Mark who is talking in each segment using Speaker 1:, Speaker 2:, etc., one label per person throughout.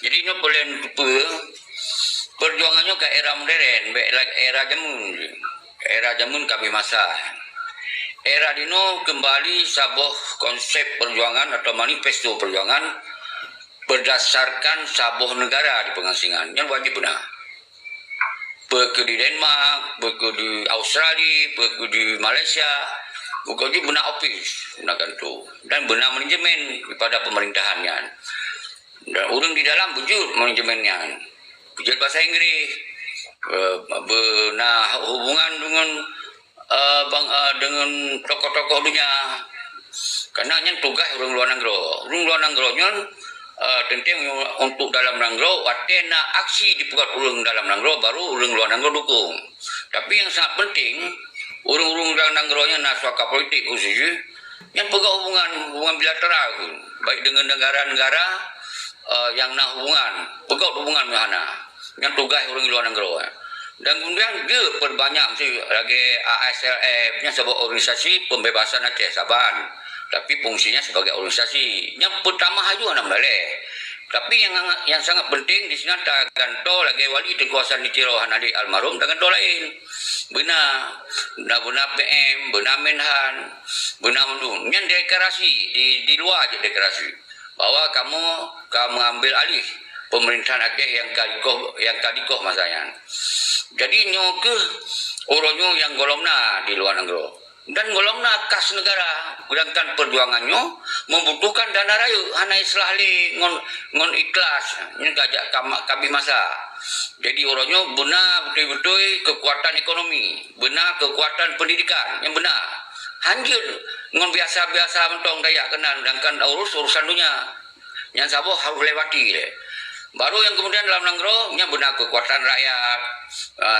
Speaker 1: Jadi no boleh lupa perjuangannya ke era modern, era jamun kami masa. Era dino kembali sebuah konsep perjuangan atau manifesto perjuangan berdasarkan sebuah negara di pengasingan yang wajib benar. Pergi di Denmark, pergi di Australia, pergi di Malaysia, pergi benar office, gunakan tu dan benar manajemen kepada pemerintahannya. Dan orang di dalam bujur manajemennya, bujur bahasa Inggris, benar hubungan dengan tokoh-tokoh dunia. Karena yang tugas orang luar negara tentang untuk dalam negara, watena aksi dibuat orang dalam negara baru orang luar negara dukung. Tapi yang sangat penting, orang dalam negaranya nak suaka politik khususnya, yang pegang hubungan bilateral, baik dengan negara-negara yang nak pegang hubungan mana, yang tugas orang luar negara. Dan kemudian dia perbanyak lagi ASLF nya sebuah organisasi pembebasan Aceh Saban, tapi fungsinya sebagai organisasi. Yang pertama haju anak balik. Tapi yang sangat penting di sini ada ganto lagi wali kekuasaan di Cirohan adik almarhum dengan doa lain. Benar PM, benar Menhan, benar mendung. Yang deklarasi di luar aja deklarasi bahwa kamu ambil alih pemerintahan Aceh yang kadikoh masanya. Jadi nyoke orangnya yang golongna di luar negara dan golongna kas negara, sedangkan perjuangannya membutuhkan dana rayu hana islahli ngon ikhlas ini gajak kami masa. Jadi orangnya benar betul-betul kekuatan ekonomi, benar kekuatan pendidikan yang benar. Hanjur ngon biasa-biasa mentong daya kenal, sedangkan urusan dunia yang sabar harus lewati le. Baru yang kemudian dalam negara nya benar kekuatan rakyat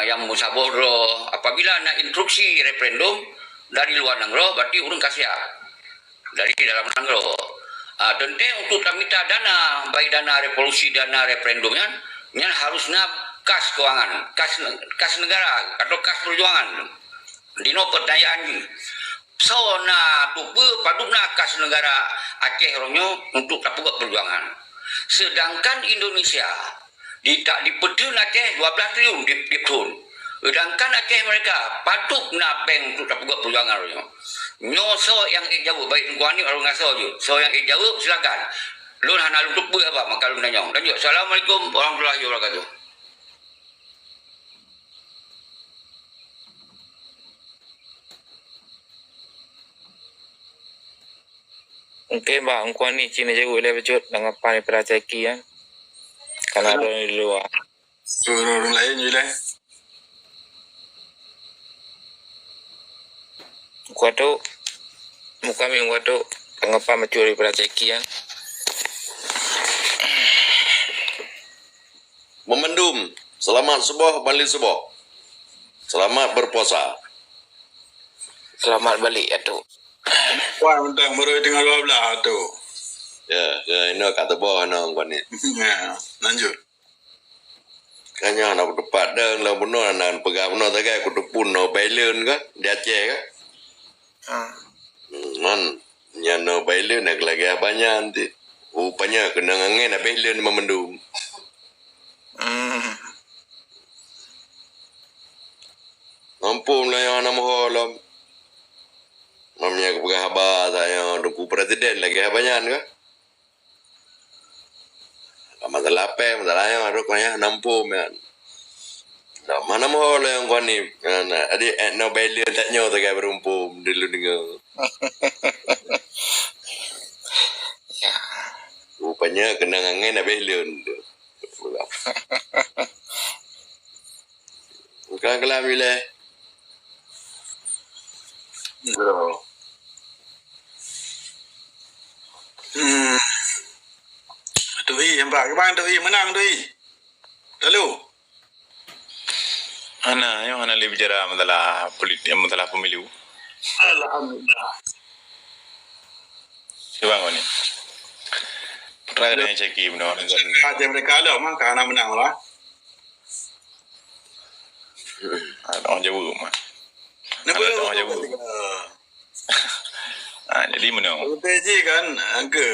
Speaker 1: yang musaboro. Apabila nak instruksi referendum dari luar negara berarti urang kasih dari dalam negara. Tentu untuk minta dana, baik dana revolusi, dana referendumnya nya harusnya kas keuangan, kas negara atau kas perjuangan. Dino pertanyaan ni. So na tupu paduna kas negara Aceh ronyo untuk tapuak perjuangan. Sedangkan Indonesia tak dipedul Aceh 12 triliun di tahun. Sedangkan Aceh mereka patut napeng untuk tapuak perjuangan ronyo. Nyo so yang jawab baik kuani orang ngaso je. So yang jawab silakan. Lu hana lu tupu apa maka lu nanya. Lanjut. Assalamualaikum warahmatullahi wabarakatuh.
Speaker 2: Okay, Mbak Angkuan ni Cina je boleh bejut dengan apa ni percaki ya. Kalau ada di luar.
Speaker 3: Orang lain je lah.
Speaker 2: Kuat tu muka mi kuat tu mengapa mencuri percaki ya.
Speaker 3: Memendum. Selamat subuh, balik subuh. Selamat berpuasa.
Speaker 2: Selamat balik ya tu.
Speaker 4: Wah, mentang baru tinggal 12 tu.
Speaker 3: Ya, ini kata bawah nak kuan ni.
Speaker 4: Ya, lanjut.
Speaker 3: Kanya nak tepat dah lah benar nak pegang benar tak aku tepun no bailen ke di Aceh ke? Man, yang no bailen nak lagi banyak nanti. Rupanya kena angin nak bailen memendum. Nampung lah yang nama holam. Namanya kepegang khabar saya dukung presiden lagi banyak ke? Masalah apa? Masalah yang ada kaya nampung kan. Nah, mana mau lah yang kuan ni? Adik no beliau tak nyaw tak kaya berumpum dulu dengar.
Speaker 2: Ya.
Speaker 3: Rupanya kena angin nak beliau. Bukan kelam bila.
Speaker 4: Bro. Tui, nampak ke bang Tui menang Tui. Lalu.
Speaker 5: Ana yang ana lebih bicara masalah politik, masalah pemilu.
Speaker 4: Alhamdulillah.
Speaker 5: Siapa kau ni? Terakhir yang ceki benar.
Speaker 4: Aja mereka lah mah karena menang lah.
Speaker 5: Orang Jawa mah.
Speaker 4: Nampak
Speaker 5: orang Jawa. Jadi menang.
Speaker 4: TJ kan ke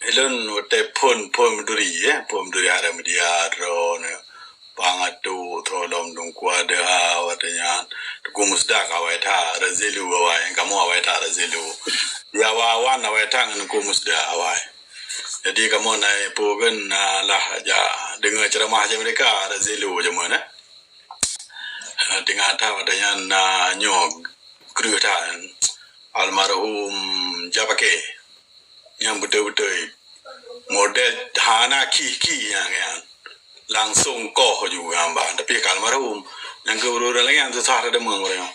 Speaker 4: Elon wote pon duri ada media drone pangatu tolom dong kuada watanya gumus dak awaita razilu awai kamu awaita razilu ya wan awaita ngan gumus da awai jadi kamu naik pogen lah ja dengar ceramah je mereka razilu je mana dengan ta watanya na nyog kerutan almarhum Jabake yang betul-betul model hana ki yang langsung koh juga mbak tapi kalmarum yang keberuran lagi yang susah ada mengurang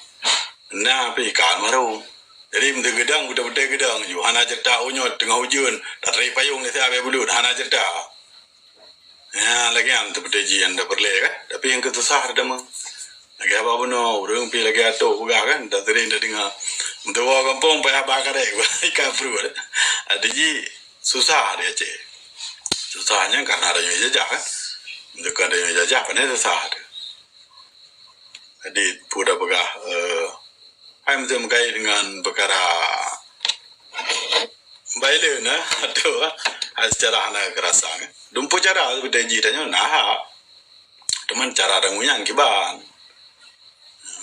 Speaker 4: nah tapi kalmarum jadi mesti gedang betul-betul gedang juga hana cerita unyot tengah hujan tak teri payung ni saya belut hana cerita ya lagi yang betul-betul jian dah perle kan tapi yang kesusah ada meng lagi apa pun orang pi lagi atau buka kan tak teri dah dengar untuk orang kampung payah bakar ikan perut ada ji susah dia cek susahnya karena ada yang jajah kan untuk ada yang jajah kan itu susah jadi pura begah hai mesti mengai dengan perkara baile na atau secara anak kerasa kan dumpu cara berjanji tanya nah teman cara rangunya kiban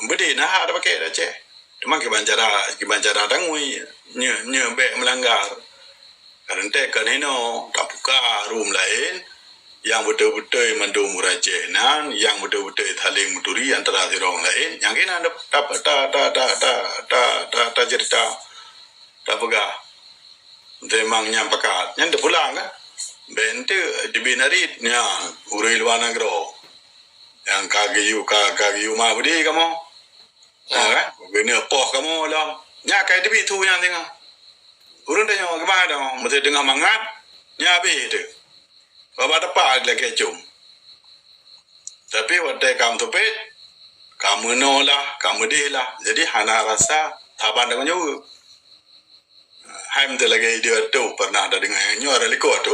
Speaker 4: beri nah ada pakai dah cek teman kiban cara rangui nye be melanggar karena kan hino tak buka room lain yang betul-betul mendung murajanan yang betul-betul saling menduri antara orang lain yang kena tak cerita tak buka memang nyampakat yang pulang kan bente dibinarit nya uril wanagro yang kagiyu mah budi kamu kan gini poh kamu lam nya kai debi tu yang tengah urun dah nyawa kemana dong, mesti dengar mangat, nyabi itu. Bapak dapat lagi cum. Tapi waktu kamu tu pet, kamu nolak, kamu dilah. Jadi hana rasa taban dengan nyawa. Hai mesti lagi dia tu pernah ada dengan nyawa relikot tu,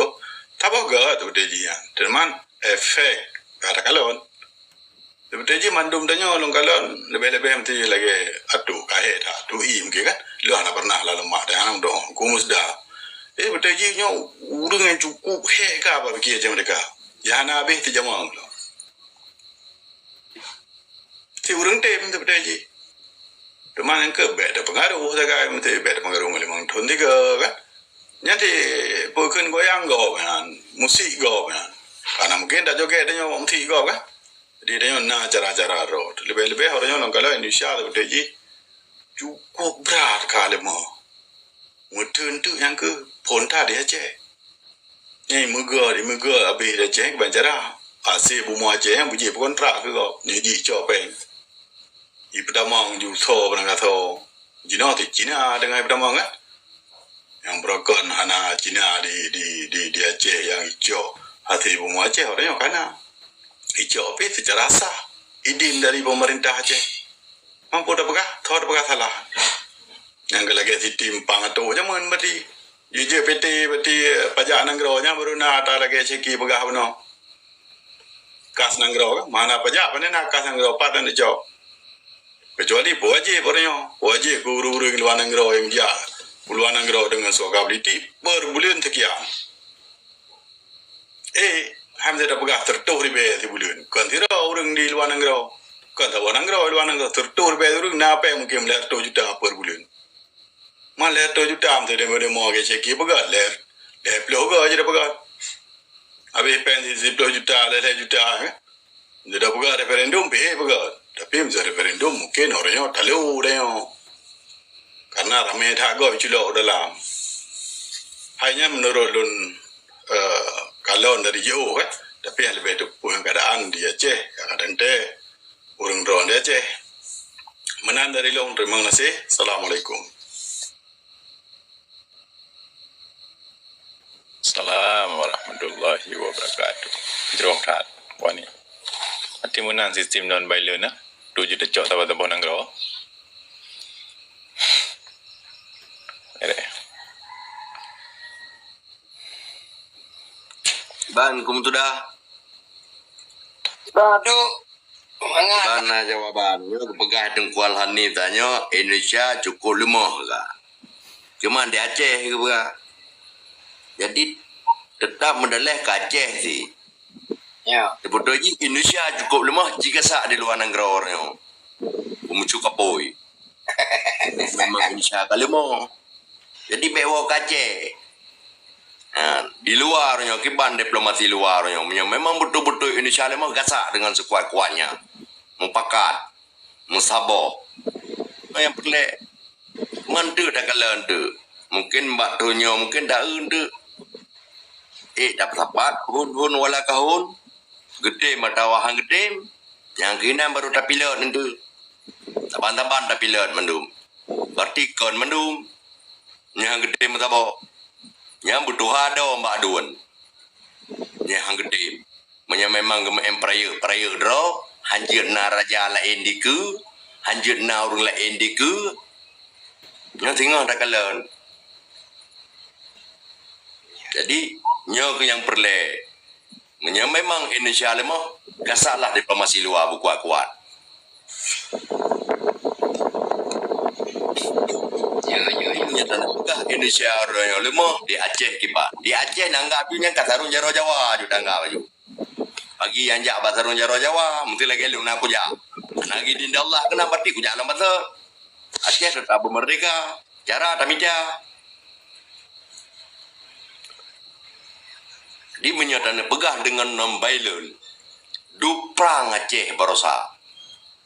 Speaker 4: tabah gak tu dia jian. Teman efek kata kalon. Seperti je mandum tanya orang kalon lebih-lebih mesti lagi atu kahit atu i mungkin kan. Lu anak pernah lalu mak dah anak dong kumus dah. Betul je nyo urang yang cukup heka apa fikir je mereka. Ya anak habis tu jamang lo. Si urang tem tu betul je. Teman yang ke bed pengaruh sagai mesti bed pengaruh memang thon tiga kan. Nanti bukan goyang go kan, musik go kan. Karena mungkin dah joget dah nyo mesti go kan. Jadi dia nak cara-cara road. Lebih-lebih orangnya orang kalau Indonesia betul je cukup berat kali mau. Mutun tu yang ke ponta dia je. Ni muga habis dia je bancara. Asyik bumua je yang buji kontrak ke kau. Ni ji copeng. I pertama ju so pernah kata. Cina tu Cina dengan pertama kan. Yang berokon hana Cina di Aceh yang hijau. Hati bumua je orangnya kana. Hijau apa secara sah izin dari pemerintah Aceh mampu dapat thor dapat salah yang lagi si tim pangatu zaman berarti JPT berarti pajak nanggronya baru nak ada lagi ceki begah beno kas nanggro mana pajak mana nak kas nanggro padan hijau kecuali wajib guru-guru yang luar nanggro yang dia luar nanggro dengan sokability berbulan sekian Hamzah dah pegah tertuh ribe di bulan. Kan tidak orang di luar negara. Kan tak luar negara tertuh ribe orang napa yang mungkin melihat 2 juta per bulan. Malah 2 juta amte demo ke ceki pegah ler. Ploga aja dah pegah. Habis pensi 10 juta, 10 juta dia dah pegah referendum pegah. Tapi masa referendum mungkin orangnya talu dah yo. Karena ramai tak go cilok dalam. Hanya menurut lun kalon dari jauh kan tapi yang lebih tu yang keadaan di Aceh kadang orang drone di Aceh menan dari long terima kasih. Assalamualaikum.
Speaker 5: Assalamualaikum warahmatullahi wabarakatuh. Jerong tat wani. Ati menang sistem non baile na. Tuju decok tawa-tawa nang gro.
Speaker 3: Ban kum tu dah.
Speaker 1: Aduh, mangat.
Speaker 3: Mana jawabannya pegah dengkual hani tanya Indonesia cukup lemah lah. Cuma di Aceh ke pegah. Jadi tetap mendalah ke Aceh si.
Speaker 1: Ya.
Speaker 3: Sebetulnya Indonesia cukup lemah jika sak di luar negara orang. Umucu kapoi. Memang Indonesia kalau lemah. Jadi bawa ke Aceh. Di luarnya kiban diplomasi luarnya memang betul-betul Indonesia lemah gasak dengan sekuat-kuatnya. Mupakat, musabah. Yang pelik. Mantu dah kalah tu. Mungkin mbak tunya mungkin dah tu. Dah sapat hun wala kahun. Gede mata wahang gede. Yang kena baru tak pilot itu. Taban-taban tak pilot mendum. Berarti kon mendum. Yang gede musabah. Yang butuh ada mbak duan. Yang gede. Memang peraya draw. Hanjir na raja lain diku. Hanjir na orang lain diku. Yang tengah tak kalah. Jadi, nyo yang perle. Memang Indonesia lemah. Kasarlah diplomasi luar berkuat-kuat. Nyata Indonesia orang lemah di Aceh kibat. Di Aceh nanggap punya kasarun jaro Jawa juga nanggap baju. Pagi yang jak basarun jaro Jawa, mesti lagi lu nak kujak. Nagi dinda Allah kena berarti kujak lam basar. Aceh tetap merdeka. Cara tamija. Di menyatakan pegah dengan nombailen. Du perang Aceh barosa.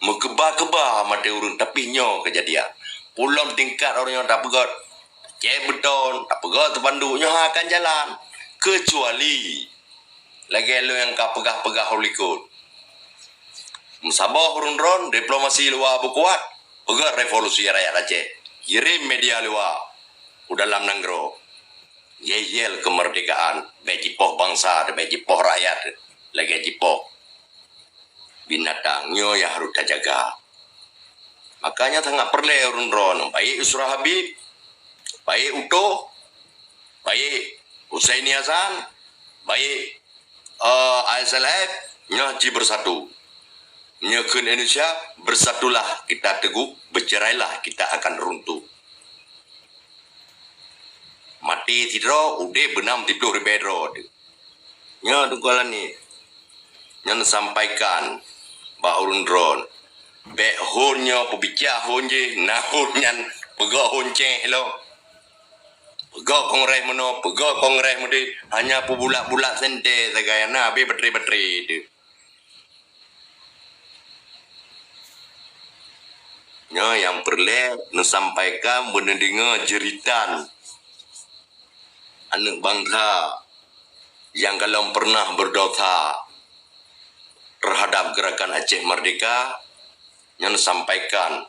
Speaker 3: Megeba-geba mati urun tapi nyo kejadian. Pulau tingkat orang yang tak pegat. Aceh beton, tak pegat terpandu nyo akan jalan. Kecuali lagi lu yang kau pegah-pegah holikut. Musabah urun-ron diplomasi luar berkuat. Pegat revolusi rakyat Aceh. Kirim media luar. Dalam nanggro. Yel kemerdekaan. Bejipoh bangsa, bejipoh rakyat. Lagi jipoh. Binatangnya yang harus terjaga. Makanya sangat perlu urun-ron. Baik Usra Habib. Baik Utoh. Baik Husaini Hasan. Baik ASLF. Nyaji bersatu. Nyakun Indonesia, bersatulah kita teguh, bercerailah kita akan runtuh. Mati tidro, udah benam tidur bedro. Nya dukalan ni, yang sampaikan bahurun drone, behonnya pembicara honje, nahunnya pegah honce lo, pegah kongres mano, pegah kongres mudi, hanya pebulak-bulak sente segala nabi betri-betri itu. Yang perlu disampaikan mendengar jeritan anak bangsa yang kalau pernah berdosa terhadap gerakan Aceh Merdeka yang disampaikan.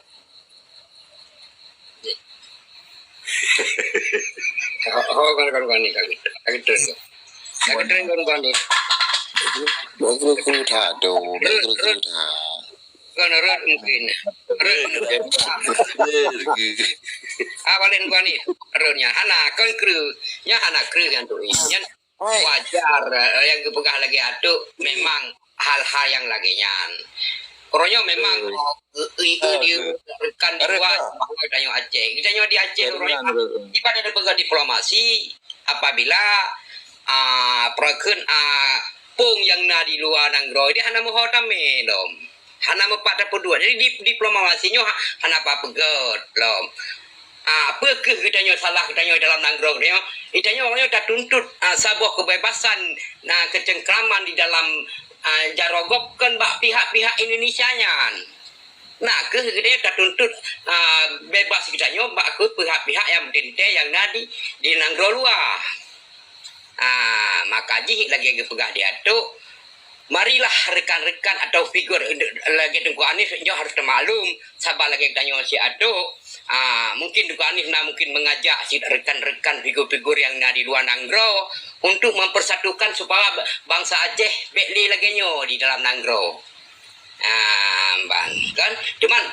Speaker 1: Kan mungkin. Awalin gua nih, ernya anak kan kru, nya anak kru yang tuh, nya wajar yang kepegah lagi atuh memang hal-hal yang lagi nyan. Kronya memang kan dua tanya Aceh, kita nyo di Aceh kronya ibadah ada pegah diplomasi apabila proken pung yang na di luar nanggro dia hana mau tame dom. Hana mepada pedua. Jadi diplomasinya hana apa pegat lom. Apa ke kita nyo salah kita nyo dalam nanggro dia. Kita nyo orangnya tak tuntut sebuah kebebasan kecengkraman di dalam jarogop kan bak pihak-pihak Indonesia nya. Nah, ke kita tak tuntut bebas kita nyo bak ke pihak-pihak yang tente yang nadi di nanggro luar. Maka jih lagi pegah dia tu. Marilah rekan-rekan atau figur lagi Tengku Anif harus termaklum sabar lagi tanya si Ado mungkin Tengku Anif mungkin mengajak si rekan-rekan figur-figur yang di luar nanggro untuk mempersatukan supaya bangsa Aceh bekli lagi nyo di dalam nanggro bang kan cuman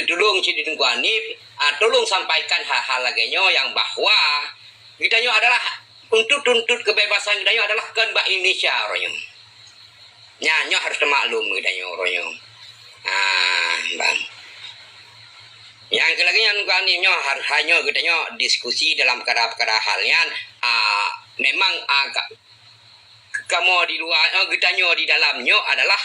Speaker 1: tolong si Tengku Anif tolong sampaikan hal-hal lagi nyo yang bahwa kita nyo adalah untuk tuntut kebebasan kita adalah kan Mbak Indonesia orangnya. Nyanyo harus termaklum kita orangnya. Bang. Yang lagi yang kan harus hanya kita diskusi dalam perkara-perkara halnya
Speaker 6: memang kamu di luar gedanyo di dalamnya adalah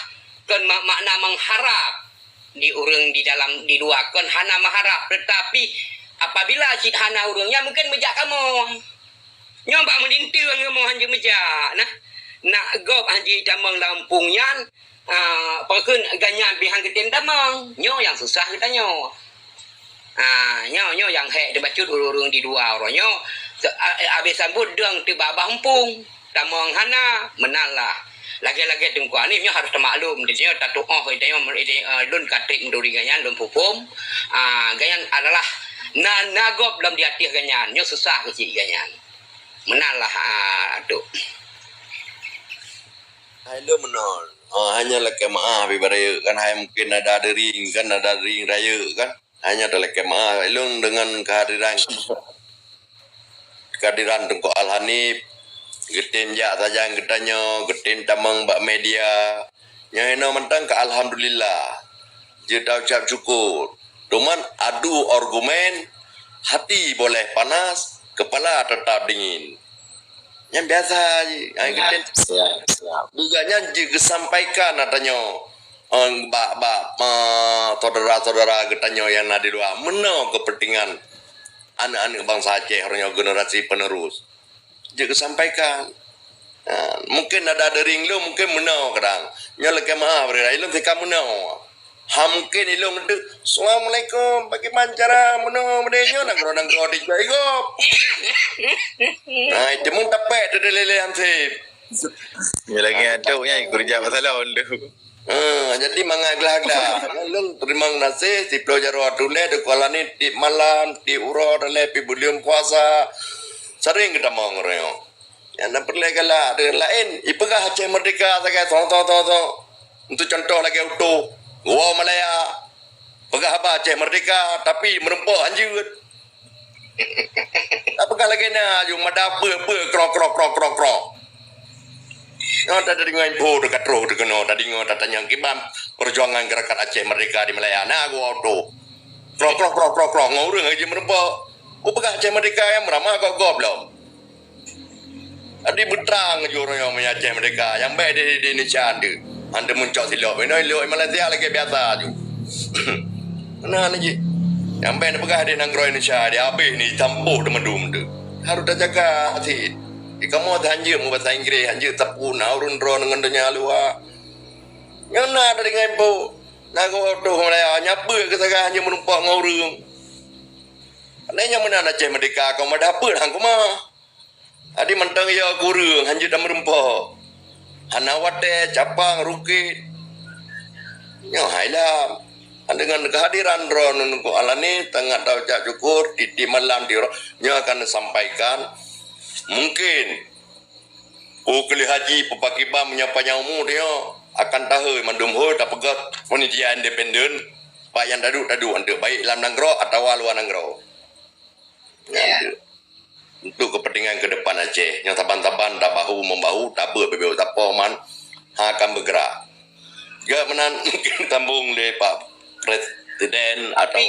Speaker 6: kan makna mengharap di urang di dalam di luar kan hana mengharap, tetapi apabila si hana urangnya mungkin mejak kamu nyoba melintir kamu hanya mejak nak gop haji damang lampungnya perkun ganyan bihan getin damang nyo yang susah kita nyo nyo yang hek dibacut urung di luar nyo habis sambut deng tiba bampung tamang hana menalah lagi-lagi tengkuan ni nyo harus termaklum di sini tatu dia lun katrik nduri ganyan lun pupum ganyan adalah nagop dalam di hati ganyan nyo susah kecil ganyan menalah tu
Speaker 3: Hai lu menol. Hanya lek maaf ibarat kan hai mungkin ada ring raya kan. Hanya ada lek maaf lu dengan kehadiran Tengku Al-Hanif getin ja saja getanyo getin tamang bak media nyano mentang ke alhamdulillah je dah ucap syukur cuman adu argumen hati boleh panas kepala tetap dingin yang biasa ai getin duganya je sampaikan katanya saudara-saudara getanyo yang ada di luar meno kepentingan anak-anak bangsa Aceh orangnya generasi penerus juga sampaikan mungkin ada ring lu mungkin menau kadang nyala ke maaf beri lu tika menau mungkin ilung itu assalamualaikum bagaimana cara menau mendenyo nak rodang kodi jago itu mung tapet tu lele ansip
Speaker 5: Ya lagi ada yang kerja masalah tu.
Speaker 3: jadi mangaglah lu terima kasih si pelajar wadule de kolani di malam di uro dale pi bulium puasa sering kita mau ngoreo yang nak perlegala ada lain ipagah Aceh Merdeka sagai tong untuk contoh lagi utuh gua Malaya pagah apa Aceh Merdeka tapi merempah anjut apakah lagi na yung madapa krok tadi dengan info dekat roh dekeno tadi ngo tatanya kibam perjuangan gerakan Aceh Merdeka di Malaya nah gua utuh krok ngurung aja merempah upakah Aceh Merdeka yang meramah kau belum? Adi betrang juru yang Aceh Merdeka yang baik di Indonesia anda. Anda muncul silap. Ini Malaysia lagi biasa tu. Mana ni? Yang baik ni pegah di Nanggro Indonesia dia habis ni campur demedum tu. Harus dah jaga hati. Kamu ada hanjir mu bahasa Inggeris hanjir tapu naurun ro dengan dunia luar. Yang nak ada dengan ibu. Nak kau tu Malaya nyapa ke saga hanjir menumpak ngurung. Nanya mana Aceh Merdeka kau ada apa hang kuma? Adi mentang ya kurang hanjut dah merempah. Hanawate capang rukit. Nya hailah. Dengan kehadiran Ron Tengku Alani tengah dah ucap syukur di malam di nya akan sampaikan mungkin keli haji pepakibam menyapanya umur dia akan tahu mandum ho tak pegat panitia independen pak yang dadu ande baik dalam Nanggro atau luar Nanggro. Untuk kepentingan ke depan Aceh yang taban-taban dah bahu membahu tabe bebeu tapo man akan bergerak juga menan mungkin tambung le Pak Presiden atau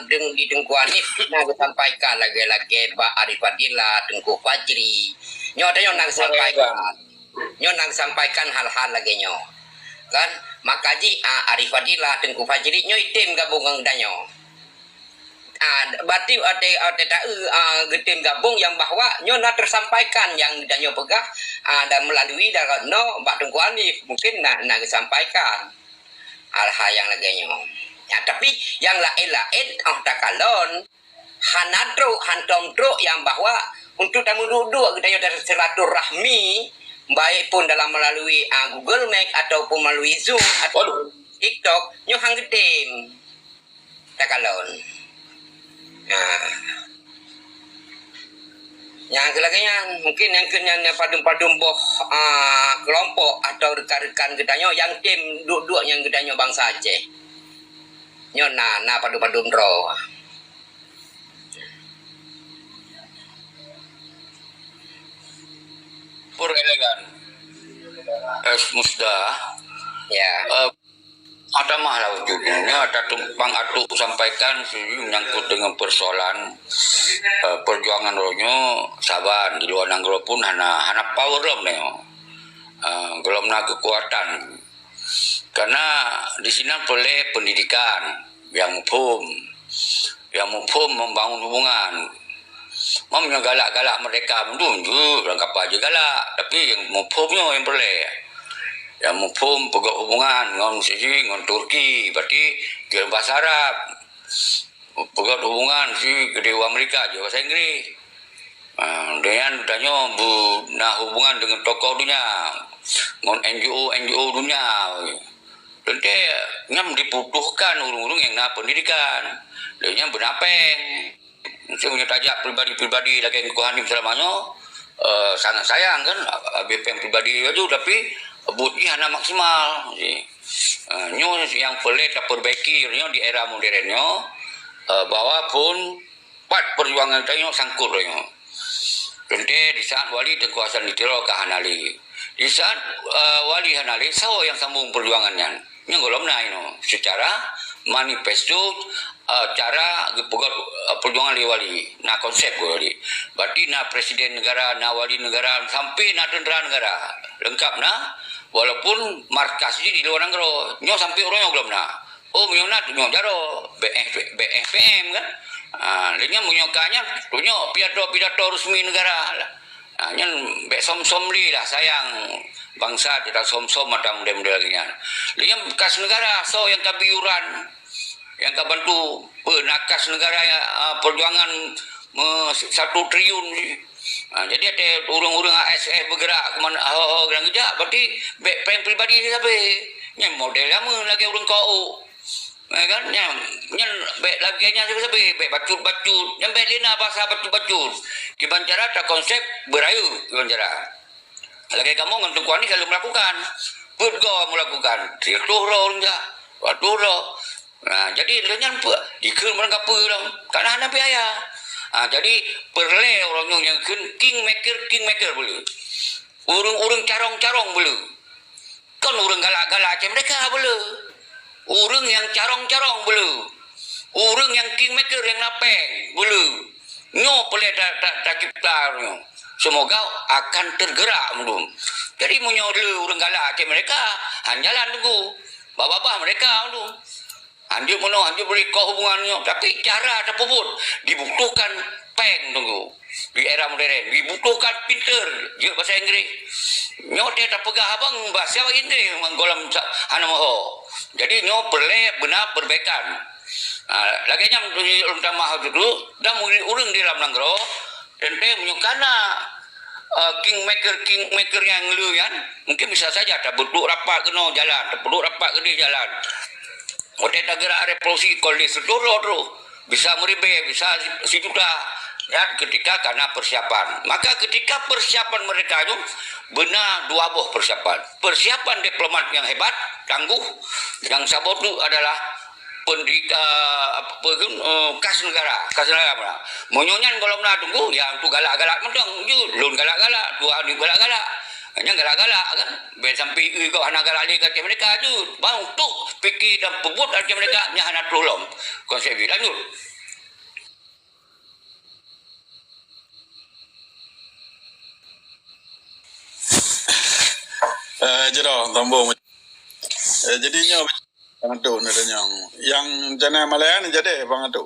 Speaker 6: di Tengkuan ni nak sampaikan lagi-lagi Pak Arif Fadila Tengku Fajri nyo nak sampaikan hal-hal lagi nyo kan makaji Arif Fadila Tengku Fajri nyo itim gabung danyo berarti ada getim gabung yang bahwa nyona tersampaikan yang danyo pegah dan melalui darat no Mbak Tengku Alif mungkin nak sampaikan hal-hal yang lagi nyo ya, tapi yang lain tak kalon hanatro hantomtro yang bahwa untuk tamu duduk gedanyo dari silaturahmi baik pun dalam melalui Google Meet ataupun melalui Zoom atau TikTok nyo hang getim tak kalon. Yang kelaganya mungkin yang kenyanya padum-padum boh kelompok atau rekan-rekan gedanyo yang tim duduk yang gedanyo bangsa Aceh nyo na padum-padum ro
Speaker 1: Pur elegan musda
Speaker 6: ya
Speaker 1: ada malah ujungnya ada tumpang atuk sampaikan menyangkut dengan persoalan perjuangan ronyo saban di luar nanggro pun hana power lom neo gelom na kekuatan karena di sini boleh pendidikan yang mufum membangun hubungan mamnya galak-galak mereka menunjuk lengkap aja galak tapi yang mufumnya yang boleh yang mufum pegawai hubungan dengan dengan Turki berarti ke bahasa Arab pegawai hubungan si kedua Amerika je bahasa Inggris dengan danyo na hubungan dengan tokoh dunia dengan NGO dunia tentu nyam dibutuhkan urung-urung yang na pendidikan dia benapeng saya punya tajak pribadi lagi yang kuhanim selamanya sangat sayang kan BPM pribadi itu tapi butnya hanya maksimal nyo yang boleh diperbaiki di era modernnya bahwa pun part perjuangan itu sangkut tentu di saat wali tengkuasan ditiro ke Hanali di saat wali Hanali sawo yang sambung perjuangannya yang golom secara manifesto cara perjuangan wali na konsep wali berarti na presiden negara na wali negara sampai na tentera negara lengkap na walaupun markas di luar negara nyo sampai orangnya belum na nyo na nyo jaro BFM kan lainnya menyokanya tunyo pidato resmi negara nyen som li lah sayang bangsa tidak som macam model-model gini lainnya bekas negara so yang kabiuran yang kebantu penakas negara perjuangan 1 triliun jadi ada urang-urang ASF bergerak kemana orang kerja berarti BPM pribadi dia sampai yang model lama lagi urang kau kan yang lagi nya sampai bacut yang belina bahasa bacut kiban cara tak konsep berayu kiban cara lagi kamu ngantung kuani selalu melakukan purgo melakukan itu orang ja waktu nah jadi lenyang dikir mereka perang karena ada biaya jadi perle orang yang king maker boleh urung carong boleh kan urung galak-galak macam mereka boleh urung yang carong boleh urung yang king maker yang lapeng boleh nyo boleh tak cipta semoga akan tergerak belum jadi menyodle urung galak macam mereka hanyalah tunggu bapak-bapak mereka belum Anjir beri kau hubungannya tapi cara tersebut dibutuhkan peng tunggu di era modern dibutuhkan pinter je bahasa Inggris nyote tak pegah abang bahasa Inggris menggolam hana moho jadi nyo perle benar perbaikan lagi nya utama dulu dah urang di dalam negara ente menyukana king maker yang lu kan mungkin bisa saja tak betul rapat kena jalan tak perlu rapat kena jalan Hotel negara revolusi koloni seluruh bisa meribe bisa sejuta ya ketika karena persiapan maka ketika persiapan mereka itu benar 2 buah persiapan diplomat yang hebat tangguh yang sabot itu adalah kas negara monyonya kalau nak tunggu ya untuk galak-galak mentang lun galak-galak 2 hari galak-galak hanya galak-galak kan sampai kau anak galak ni kata mereka tu bang untuk fikir dan pebut kata mereka nya anak tolong konsep lanjut
Speaker 4: Jero tambah jadinya bang tu nadanya yang jana Malaya ni jadi bang tu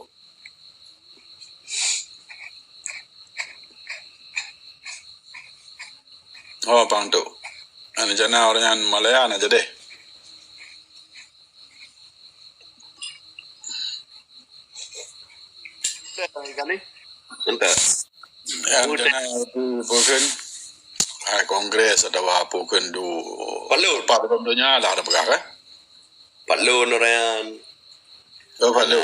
Speaker 4: oh bang tu ani jana orang yang Malaya na jadi
Speaker 3: Entah.
Speaker 4: yang jana tu bukan kongres ada apa bukan tu
Speaker 3: Palu.
Speaker 4: Pak Domdonya lah ada pegah kan
Speaker 3: Palu orang
Speaker 4: oh palu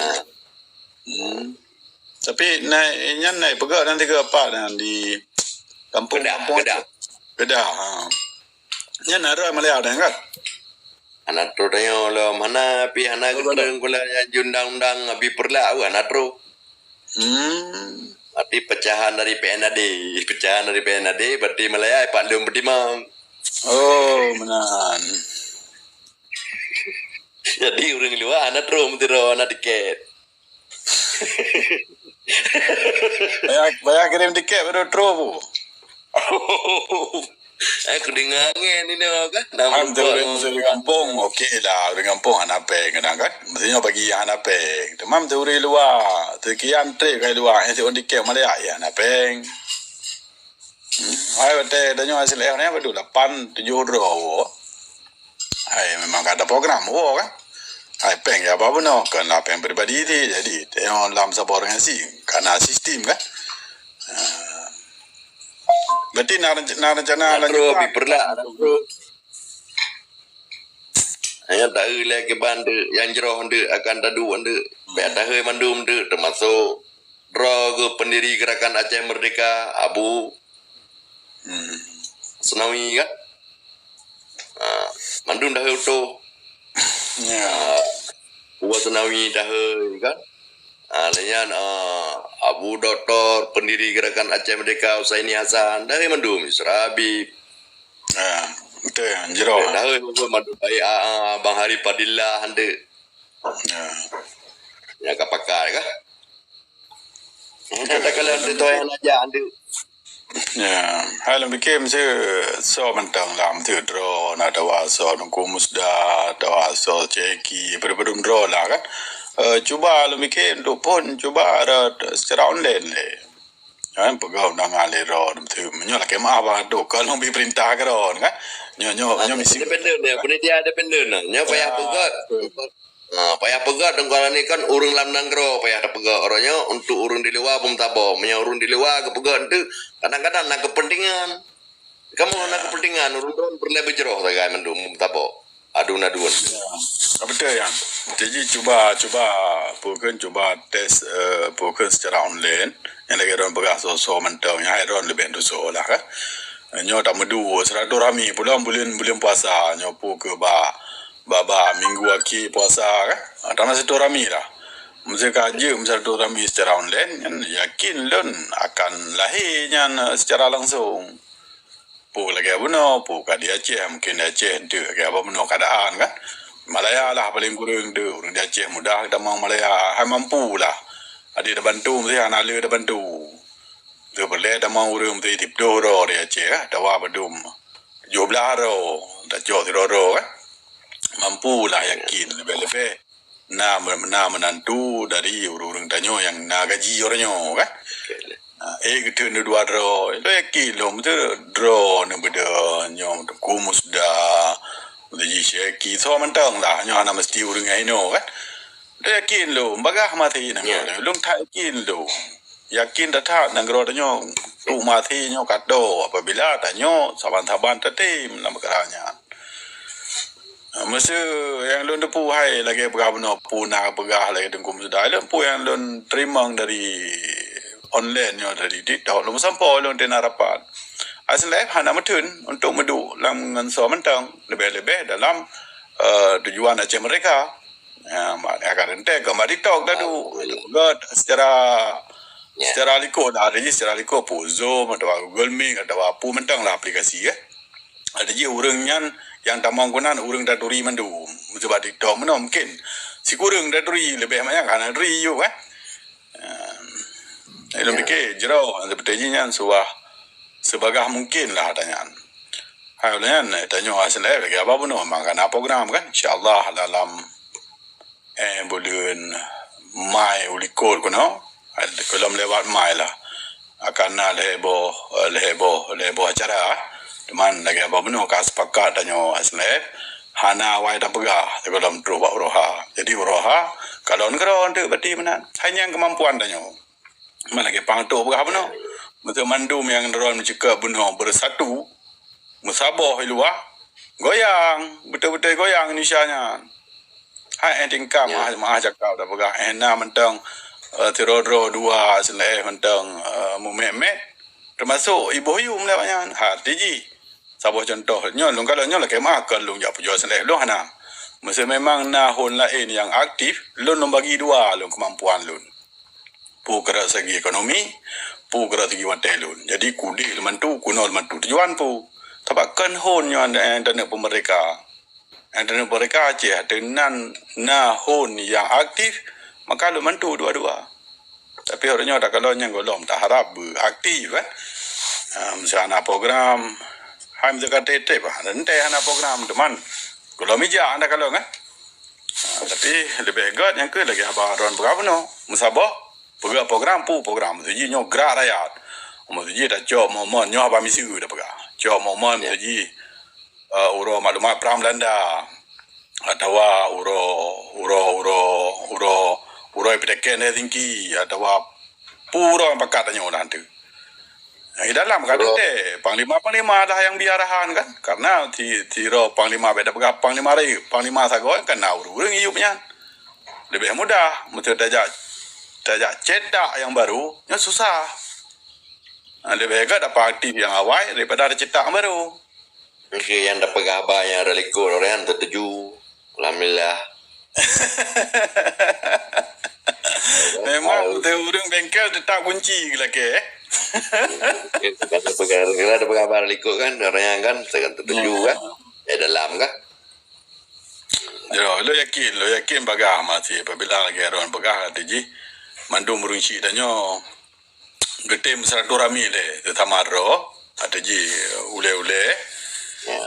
Speaker 4: tapi naik pegah nanti ke apa di kampung Kedah nya nara Malaya ada kan
Speaker 3: anak tu tanya lo mana pi anak gedeng kula undang-undang abi perla anak tu berarti pecahan dari PNAD berarti Malaya Pak Lum bertimang
Speaker 4: oh menan
Speaker 3: Jadi orang luar anak rom tiro anak tiket.
Speaker 4: Banyak kirim tiket baru trobo.
Speaker 3: Aku dengar ini kan.
Speaker 4: Am tu orang di kampung, okey lah. Orang kampung anak peng kan. Mestinya bagi anak peng. Demam tu orang luar. Sekian trip kai luar. Yang orang tiket Malaysia ya anak peng. Hai betul. Danyo hasil ni betul 8-7 roh. Hai memang ada program kan. Hai peng ya apa pun kan lah peng pribadi ni. Jadi tengok dalam sebuah organisasi karena sistem kan. Berarti nak rencana
Speaker 3: Bro, biperlah. Bro. Hanya tak lagi banda yang jeroh anda akan dadu anda. Biar dah mandum anda termasuk Rogo pendiri gerakan Aceh Merdeka Abu Senawi kan. Mandum dah tu.
Speaker 4: Ya.
Speaker 3: Buat Senawi dah kan. Layan Abu Doktor pendiri gerakan Aceh Merdeka Husaini Hasan dari Mandum Serabi.
Speaker 4: Betul jero.
Speaker 3: Dah mandum baik Bang Hari Padillah anda. Ya kak pakar kah? Ada kalau anda tu yang aja anda.
Speaker 4: Ya, halam bikin mesti so mentang lam tu draw nak dawa so nunggu musda dawa so ceki berbedum draw lah kan. Cuba lu bikin tu pun cuba ada secara online le. Kan pegau nang ale ro tu menyolah ke maaf tu kalau bi perintah kan kan. Nyo misi
Speaker 3: Independen dia, penitia independen. Nyo payah pegat. Payah pegat dengkal ni kan urang lam nanggro payah ada pegat orangnya untuk urang di luar pun tabo. Menyo urang di luar ke pegat tu kadang-kadang nak kepentingan. Kamu nak kepentingan urang tu perlu berjeroh tak mendum tabo. Adun-adun.
Speaker 4: Betul yang. Jadi cuba bukan cuba tes bukan secara online. Yang lagi orang pegang so mentang yang orang lebih tu so lah kan. Nyo tak medu silaturahmi pula bulan puasa nyo pu ke baba minggu aki puasa kan. Tak silaturahmi lah. Mesti kaji silaturahmi secara online yang yakin lon akan lahirnya secara langsung. Pu lagi apa no, pu kat di Aceh mungkin Aceh tu lagi apa no keadaan kan. Malaya lah paling kurang tu orang di Aceh mudah kita mau Malaya hai mampu lah. Ada bantu mesti anak le ada bantu. Tu boleh dah mau orang tu tip doro di Aceh kan. Dawa bedum. 17 ro, dah jauh 3 ro kan. Mampu lah yakin lebih-lebih. Nah menantu dari orang tanyo yang nak gaji orangnya kan. Kita ni 2 draw. Lo yakin lo mesti draw ni benda nyom kumus dah. Jadi syeki so mentang lah nyo ana mesti urang aino kan. Lo yakin lo bagah mati nang lo tak yakin lo. Yakin dah nang ro nyo tu mati nyo kado apabila tanyo saban-saban tetim nama keranya. Masa yang lon depu hai lagi pegah beno puna pegah lagi dengku sudah lo pu yang lon terima dari online nyo dari TikTok lo sampai lo den harapan. Asal hana metun untuk medu lam nganso mentang lebih-lebih dalam tujuan Aceh mereka. Akan ente gambar TikTok dah tu. God secara liko dah ada secara liko pu Zoom atau Google Meet atau apa mentang lah aplikasi ya. Ada je orang yang tak mau guna orang dah turi mandu. Sebab TikTok mana mungkin si kurang dah turi lebih banyak kan turi you kan. Ilmu fikir jero sebetulnya suah sebagai mungkin lah tanyaan. Hai ulian tanya asal lagi apa pun memang kan program kan insyaallah dalam bulan Mai ulikol kuno kalau lewat Mai lah akan lebo acara teman lagi apa pun kas sepakat tanya asal hana wai dah pegah dalam roha. Jadi roha kalau negara untuk berarti mana hanya kemampuan tanya. Mana ke pangtok apa no? Betul mandum yang dorang mencegah bunuh bersatu, musabah luar, goyang, betul-betul goyang Indonesia-nya. Hai tingkam mah cakap dah pegah ena mentang tirodro dua seleh mentang mumet termasuk ibu hiu melawanya. Tiji. Sabah contoh nyo long kalau nyo lah kemah kan long jak pujuan seleh long hana. Mesti memang nahun lain yang aktif, long bagi dua long kemampuan long. Pu kera segi ekonomi, pu kera segi wantelun. Jadi kudi lemantu, kuno lemantu tujuan pu. Tapakan hon yang internet pun mereka. Antara mereka Aceh dengan Nahun yang aktif, maka lu mantu dua-dua. Tapi orangnya ada kalau yang golong tak harap aktif kan. Misalnya program Haim zakat tetep nanti anak program teman. Kalau mija anda kalau kan. Tapi lebih hebat yang ke lagi habaran berapa no. Musabah pegang program tu ji nyo gerak rakyat. Mo tu ji dah job mo nyo apa misi dah pegang. Job mo tu ji uro maklumat Pram Belanda atau uro epideken tinggi atau puro yang pakat nyo nanti. Dalam kadang deh panglima dah yang biarahan kan karena tiro panglima beda pegang panglima sagoy kan urung iupnya lebih mudah mesti dajak cetak yang baru yang susah lebih agak dapat aktif yang awal daripada ada cetak yang baru.
Speaker 3: Okey, yang dapat gabar yang relikor orang tertuju. Alhamdulillah.
Speaker 4: Memang urang bengkel tetap kunci lagi
Speaker 3: Kalau ada gabar relikor kan orang yang kan saya tertuju kan. Dalam kan.
Speaker 4: Lo yakin bagah mati apabila lagi orang bagah tiji mandum murungsi danyo getem seraturami le tetamaro ada ji ule-ule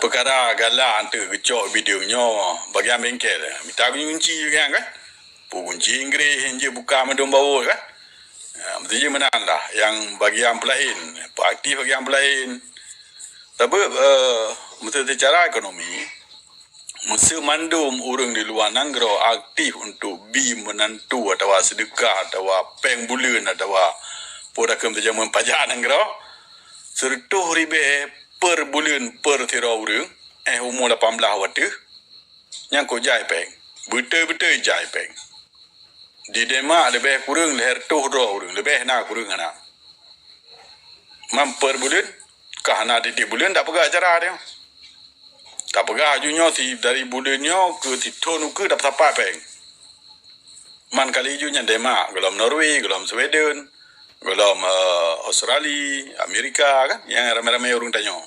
Speaker 4: perkara gala ante gecok videonya bagian bengkel minta kunci kan kunci Inggeris je buka mandum bawa kan mesti je menang lah yang bagian pelain aktif bagian pelain tapi mesti secara ekonomi mesti mandum orang di luar Nanggro aktif untuk menantu atau sedekah atau peng bulan atau podakem terjaman pajak Nanggro sertuh ribe per bulan per tira orang umur 18 waktu yang kau jai peng betul-betul jai peng di Demak lebih kurang leher tuh orang lebih nak kurang anak per bulan kahana di bulan tak pegah acara dia tak pegah ajunya dari bulannya ke tonu ke dapat apa peng man kali ajunya Demak gelam Norway gelam Sweden gelam Australia Amerika kan yang ramai-ramai orang tanya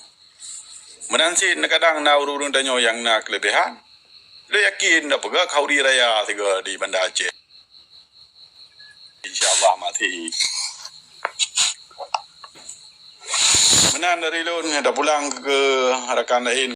Speaker 4: menansi kadang na orang tanya yang nak kelebihan lo yakin dah pegah kauri raya tiga di Banda Aceh insyaallah mati menan dari lon dah pulang ke rakan lain